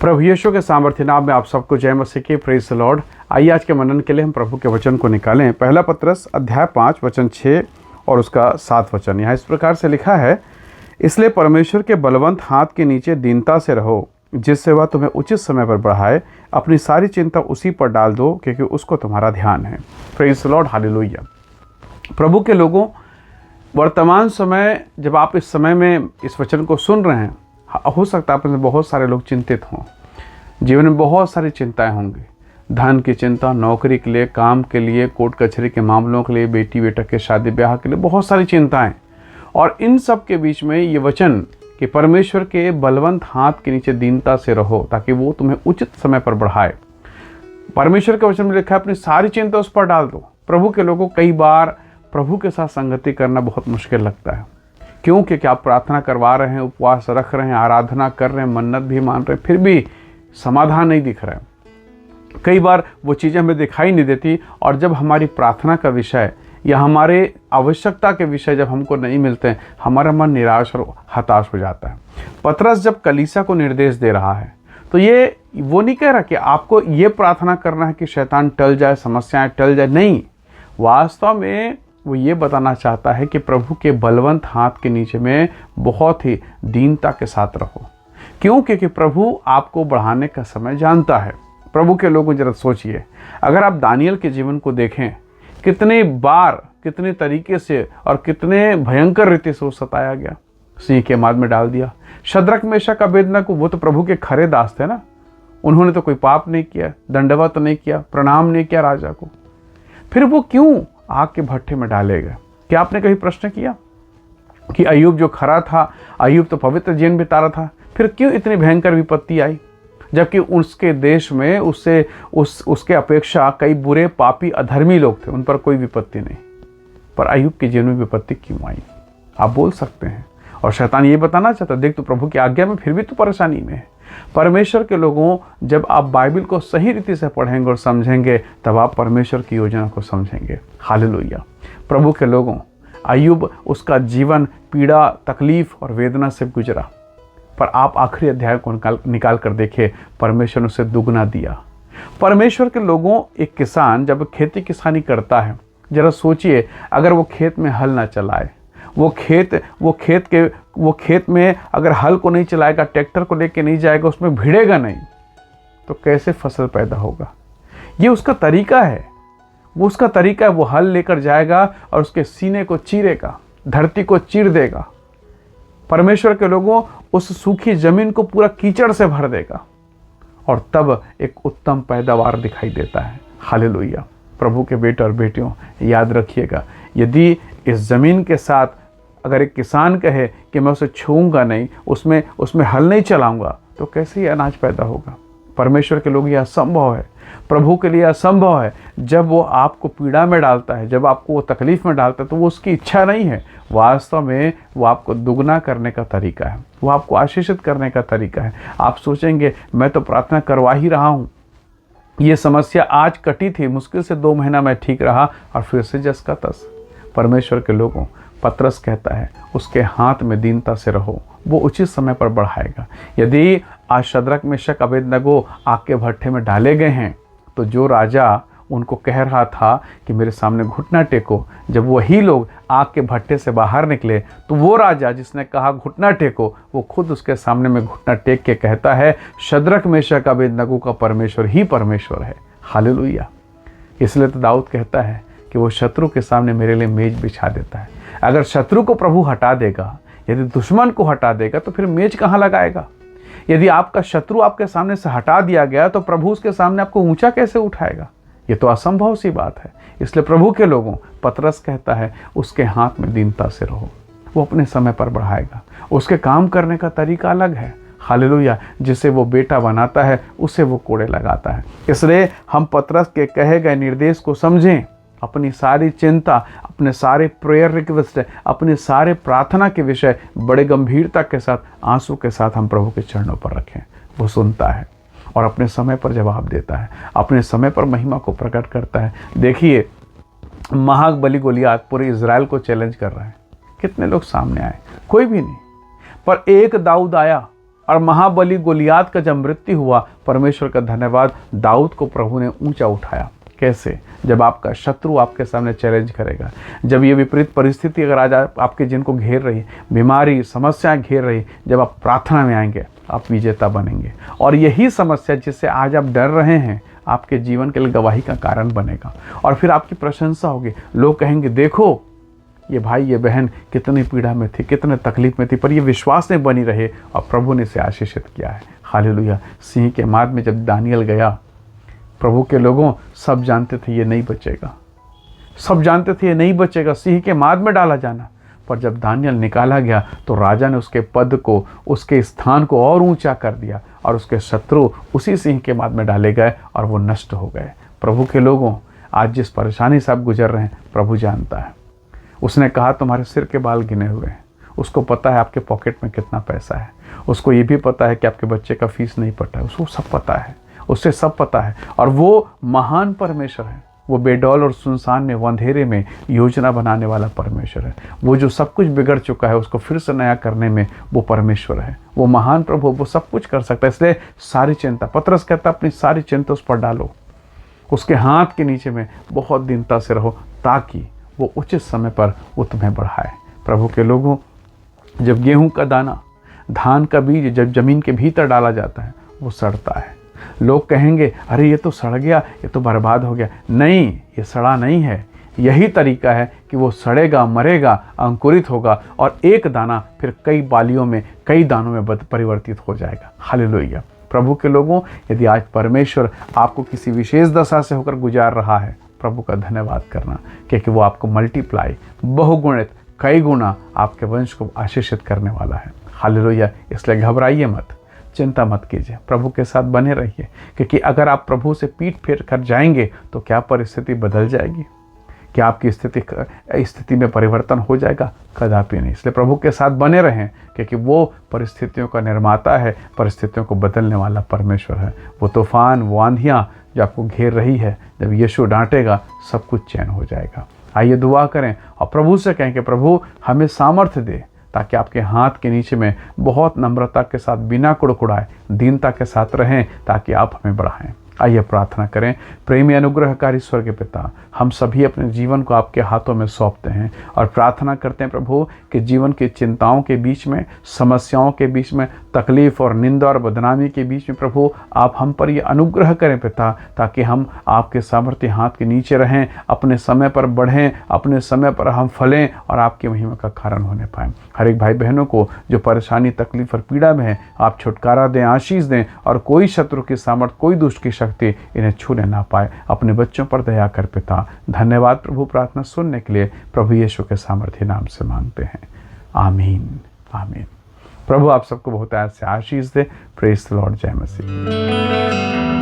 प्रभु यीशु के सामर्थ्य नाम में आप सबको जय मसीह की। Praise the Lord. आइए आज के मनन के लिए हम प्रभु के वचन को निकालें। पहला पत्रस अध्याय 5 वचन 6 और उसका 7 वचन। यहाँ इस प्रकार से लिखा है, इसलिए परमेश्वर के बलवंत हाथ के नीचे दीनता से रहो, जिससे वह तुम्हें उचित समय पर बढ़ाए। अपनी सारी चिंता उसी पर डाल दो, क्योंकि उसको तुम्हारा ध्यान है। Praise the lord, hallelujah. प्रभु के लोगों, वर्तमान समय जब आप इस समय में इस वचन को सुन रहे हैं, हो सकता है आप में बहुत सारे लोग चिंतित हों। जीवन में बहुत सारी चिंताएं होंगी। धन की चिंता, नौकरी के लिए, काम के लिए, कोर्ट कचहरी के मामलों के लिए, बेटी बेटा के शादी ब्याह के लिए, बहुत सारी चिंताएं। और इन सब के बीच में ये वचन कि परमेश्वर के बलवंत हाथ के नीचे दीनता से रहो, ताकि वो तुम्हें उचित समय पर बढ़ाए। परमेश्वर के वचन में लिखा है, अपनी सारी चिंता उस पर डाल दो। प्रभु के लोगों, कई बार प्रभु के साथ संगति करना बहुत मुश्किल लगता है। क्यों? क्योंकि आप प्रार्थना करवा रहे हैं, उपवास रख रहे हैं, आराधना कर रहे हैं, मन्नत भी मान रहे हैं, फिर भी समाधान नहीं दिख रहा है। कई बार वो चीज़ें हमें दिखाई नहीं देती, और जब हमारी प्रार्थना का विषय या हमारे आवश्यकता के विषय जब हमको नहीं मिलते हैं, हमारा मन निराश और हताश हो जाता है। पतरस जब कलीसिया को निर्देश दे रहा है, तो ये वो नहीं कह रहा कि आपको ये प्रार्थना करना है कि शैतान टल जाए, समस्याएं टल जाए। नहीं, वास्तव में वो ये बताना चाहता है कि प्रभु के बलवंत हाथ के नीचे में बहुत ही दीनता के साथ रहो। क्यों? क्योंकि प्रभु आपको बढ़ाने का समय जानता है। प्रभु के लोगों, जरा सोचिए, अगर आप दानियल के जीवन को देखें, कितने बार, कितने तरीके से और कितने भयंकर रीति से वो सताया गया, सिंह के माद में डाल दिया। शद्रक मेशक अबेदनगो, वो तो प्रभु के खरे दास थे ना। उन्होंने तो कोई पाप नहीं किया, दंडवत नहीं किया, प्रणाम नहीं किया राजा को, फिर वो क्यों आग के भट्ठे में डाले गए? क्या आपने कभी प्रश्न किया कि अय्यूब जो खरा था, अय्यूब तो पवित्र जीवन बिता रहा था, फिर क्यों इतनी भयंकर विपत्ति आई? जबकि उसके देश में उसके अपेक्षा कई बुरे, पापी, अधर्मी लोग थे, उन पर कोई विपत्ति नहीं, पर अय्यूब के जीवन में विपत्ति क्यों आई? आप बोल सकते हैं। और शैतान ये बताना चाहता, देख, तो प्रभु की आज्ञा में फिर भी तो परेशानी में है। परमेश्वर के लोगों, जब आप बाइबल को सही रीति से पढ़ेंगे और समझेंगे, तब आप परमेश्वर की योजना को समझेंगे। हालेलुया। प्रभु के लोगों, अय्यूब, उसका जीवन पीड़ा, तकलीफ और वेदना से गुजरा, पर आप आखिरी अध्याय को निकाल कर देखें, परमेश्वर ने उसे दुगना दिया। परमेश्वर के लोगों, एक किसान जब खेती किसानी करता है, जरा सोचिए, अगर वो खेत में हल ना चलाए, वो खेत में अगर हल को नहीं चलाएगा, ट्रैक्टर को लेके नहीं जाएगा, उसमें भिड़ेगा नहीं, तो कैसे फसल पैदा होगा? ये उसका तरीका है। वो हल लेकर जाएगा और उसके सीने को चीरेगा, धरती को चीर देगा। परमेश्वर के लोगों, उस सूखी जमीन को पूरा कीचड़ से भर देगा, और तब एक उत्तम पैदावार दिखाई देता है। हालेलुया। प्रभु के बेटे और बेटियों, याद रखिएगा, यदि इस जमीन के साथ अगर एक किसान कहे कि मैं उसे छूऊंगा नहीं, उसमें हल नहीं चलाऊंगा, तो कैसे ये अनाज पैदा होगा? परमेश्वर के लोग, यह असंभव है। प्रभु के लिए असंभव है। जब वो आपको पीड़ा में डालता है, जब आपको वो तकलीफ में डालता है, तो वो उसकी इच्छा नहीं है। वास्तव में वो आपको दुगना करने का तरीका है, वो आपको आशीषित करने का तरीका है। आप सोचेंगे, मैं तो प्रार्थना करवा ही रहा हूँ, ये समस्या आज कटी थी, मुश्किल से 2 महीना मैं ठीक रहा, और फिर से जस का तस। परमेश्वर के लोगों, पतरस कहता है, उसके हाथ में दीनता से रहो, वो उचित समय पर बढ़ाएगा। यदि आज शद्रक मेशक अबेदनगो आग के भट्ठे में डाले गए हैं, तो जो राजा उनको कह रहा था कि मेरे सामने घुटना टेको, जब वही लोग आग के भट्ठे से बाहर निकले, तो वो राजा जिसने कहा घुटना टेको, वो खुद उसके सामने में घुटना टेक के कहता है, शद्रक मेशक अबेदनगो का परमेश्वर ही परमेश्वर है। हालेलुया। इसलिए तो दाऊद कहता है कि वो शत्रु के सामने मेरे लिए मेज बिछा देता है। अगर शत्रु को प्रभु हटा देगा, यदि दुश्मन को हटा देगा, तो फिर मेज कहाँ लगाएगा? यदि आपका शत्रु आपके सामने से हटा दिया गया, तो प्रभु उसके सामने आपको ऊंचा कैसे उठाएगा? ये तो असंभव सी बात है। इसलिए प्रभु के लोगों, पतरस कहता है, उसके हाथ में दीनता से रहो, वो अपने समय पर बढ़ाएगा। उसके काम करने का तरीका अलग है। हालेलुया। जिसे वो बेटा बनाता है, उसे वो कोड़े लगाता है। इसलिए हम पतरस के कहे गए निर्देश को समझें। अपनी सारी चिंता, अपने सारे प्रेयर रिक्वेस्ट, अपने सारे प्रार्थना के विषय बड़े गंभीरता के साथ, आंसू के साथ हम प्रभु के चरणों पर रखें। वो सुनता है और अपने समय पर जवाब देता है, अपने समय पर महिमा को प्रकट करता है। देखिए, महाबली गोलियात पूरे इजराइल को चैलेंज कर रहा है। कितने लोग सामने आए? कोई भी नहीं। पर एक दाऊद आया और महाबली गोलियात का जब मृत्यु हुआ, परमेश्वर का धन्यवाद, दाऊद को प्रभु ने ऊंचा उठाया। कैसे? जब आपका शत्रु आपके सामने चैलेंज करेगा, जब ये विपरीत परिस्थिति अगर आज आपके जिनको घेर रही, बीमारी समस्याएं घेर रही, जब आप प्रार्थना में आएंगे आप विजेता बनेंगे। और यही समस्या जिससे आज आप डर रहे हैं आपके जीवन के लिए गवाही का कारण बनेगा, और फिर आपकी प्रशंसा होगी। लोग कहेंगे देखो ये भाई ये बहन कितनी पीड़ा में थी, कितने तकलीफ में थी, पर ये विश्वास में बनी रहे और प्रभु ने इसे आशीषित किया है। हालेलुया। सिंह के माद में जब दानियल गया, प्रभु के लोगों सब जानते थे ये नहीं बचेगा, सब जानते थे ये नहीं बचेगा, सिंह के माद में डाला जाना। पर जब दानियल निकाला गया तो राजा ने उसके पद को, उसके स्थान को और ऊंचा कर दिया, और उसके शत्रु उसी सिंह के माद में डाले गए और वो नष्ट हो गए। प्रभु के लोगों, आज जिस परेशानी से आप गुजर रहे हैं प्रभु जानता है। उसने कहा तुम्हारे सिर के बाल गिने हुए हैं। उसको पता है आपके पॉकेट में कितना पैसा है, उसको ये भी पता है कि आपके बच्चे का फीस नहीं पटा है, उसको सब पता है, उससे सब पता है। और वो महान परमेश्वर है, वो बेडौल और सुनसान में, वो अंधेरे में योजना बनाने वाला परमेश्वर है। वो जो सब कुछ बिगड़ चुका है उसको फिर से नया करने में वो परमेश्वर है। वो महान प्रभु, वो सब कुछ कर सकता है। इसलिए सारी चिंता, पतरस कहता अपनी सारी चिंता उस पर डालो, उसके हाथ के नीचे में बहुत दीनता से रहो, ताकि वो उचित समय पर वो तुम्हें बढ़ाए। प्रभु के लोगों, जब गेहूं का दाना, धान का बीज जब जमीन के भीतर डाला जाता है वो सड़ता है। लोग कहेंगे अरे ये तो सड़ गया, ये तो बर्बाद हो गया। नहीं, ये सड़ा नहीं है। यही तरीका है कि वो सड़ेगा, मरेगा, अंकुरित होगा और एक दाना फिर कई बालियों में, कई दानों में परिवर्तित हो जाएगा। हालेलुया। प्रभु के लोगों, यदि आज परमेश्वर आपको किसी विशेष दशा से होकर गुजार रहा है, प्रभु का धन्यवाद करना, क्योंकि वो आपको मल्टीप्लाई, बहुगुणित, कई गुना आपके वंश को आशीषित करने वाला है। हालेलुया। इसलिए घबराइए मत, चिंता मत कीजिए, प्रभु के साथ बने रहिए, क्योंकि अगर आप प्रभु से पीठ फेर कर जाएंगे तो क्या परिस्थिति बदल जाएगी? क्या आपकी स्थिति में परिवर्तन हो जाएगा? कदापि नहीं। इसलिए प्रभु के साथ बने रहें, क्योंकि वो परिस्थितियों का निर्माता है, परिस्थितियों को बदलने वाला परमेश्वर है। वो तूफान, वो आंधियाँ जो आपको घेर रही है, जब यीशु डांटेगा सब कुछ चैन हो जाएगा। आइए दुआ करें और प्रभु से कहें कि प्रभु हमें सामर्थ्य दे, ताकि आपके हाथ के नीचे में बहुत नम्रता के साथ, बिना कुड़कुड़ाए, दीनता के साथ रहें, ताकि आप हमें बढ़ाएं। आइए प्रार्थना करें। प्रेमी अनुग्रहकारी स्वर्गीय पिता, हम सभी अपने जीवन को आपके हाथों में सौंपते हैं और प्रार्थना करते हैं प्रभु कि जीवन की चिंताओं के बीच में, समस्याओं के बीच में, तकलीफ और निंदा और बदनामी के बीच में प्रभु आप हम पर ये अनुग्रह करें पिता, ताकि हम आपके सामर्थ्य हाथ के नीचे रहें, अपने समय पर बढ़ें, अपने समय पर हम फलें और आपकी महिमा का कारण होने पाएँ। हर एक भाई बहनों को जो परेशानी, तकलीफ और पीड़ा में है, आप छुटकारा दें, आशीष दें, और कोई शत्रु की सामर्थ्य, कोई दुष्ट की शक्ति इन्हें छूने ना पाए। अपने बच्चों पर दया कर पिता। धन्यवाद प्रभु, प्रार्थना सुनने के लिए प्रभु यीशु के सामर्थ्य नाम से मांगते हैं, आमीन, आमीन। प्रभु आप सबको बहुत ऐसे आशीष दे। Praise the lord. जय मसीह।